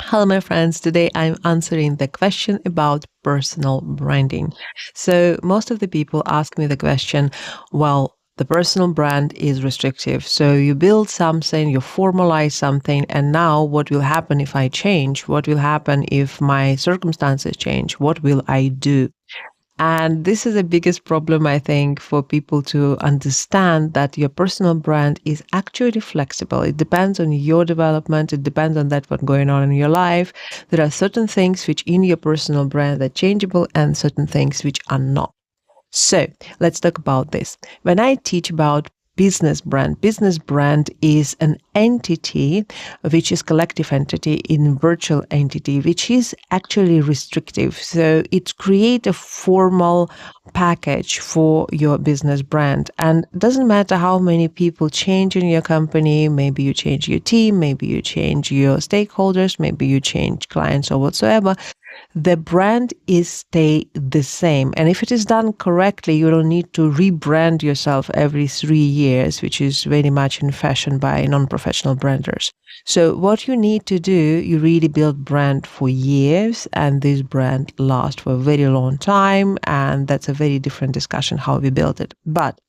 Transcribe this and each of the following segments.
Hello, my friends. Today I'm answering the question about personal branding. So, most of the people ask me the question, well, the personal brand is restrictive. So, you build something, you formalize something, and now what will happen if I change? What will happen if my circumstances change? What will I do? And this is the biggest problem, I think, for people to understand that your personal brand is actually flexible. It depends on your development. It depends on that what's going on in your life. There are certain things which in your personal brand are changeable and certain things which are not. So let's talk about this. When I teach about business brand is an entity which is collective entity in virtual entity, which is actually restrictive. So it creates a formal package for your business brand. And it doesn't matter how many people change in your company. Maybe you change your team, maybe you change your stakeholders, maybe you change clients or whatsoever. The brand is stay the same. And if it is done correctly, you don't need to rebrand yourself every 3 years, which is very much in fashion by non-professional branders. So what you need to do, you really build brand for years, and this brand lasts for a very long time. And that's a very different discussion how we build it. But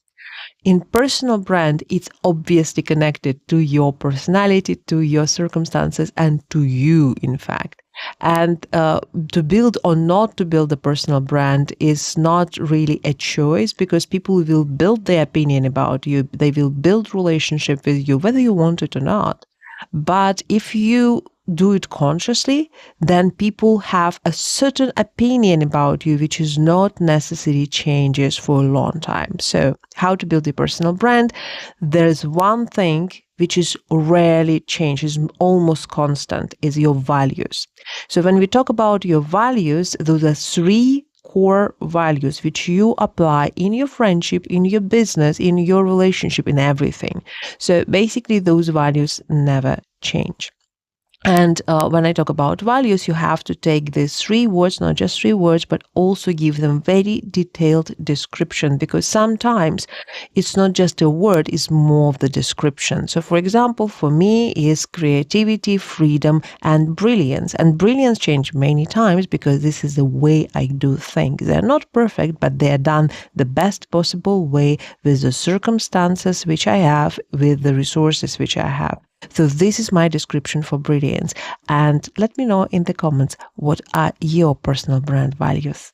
in personal brand, it's obviously connected to your personality, to your circumstances, and to you, in fact. And to build or not to build a personal brand is not really a choice, because people will build their opinion about you. They will build relationship with you, whether you want it or not. But if you do it consciously, then people have a certain opinion about you, which is not necessarily changes for a long time. So how to build a personal brand? There's one thing which is rarely changes, almost constant, is your values. So when we talk about your values, those are three core values which you apply in your friendship, in your business, in your relationship, in everything. So basically those values never change. And when I talk about values, you have to take these three words, not just three words, but also give them very detailed description, because sometimes it's not just a word, it's more of the description. So for example, for me is creativity, freedom, and brilliance. And brilliance changed many times because this is the way I do things. They're not perfect, but they're done the best possible way with the circumstances which I have, with the resources which I have. So this is my description for brilliance. And let me know in the comments, what are your personal brand values?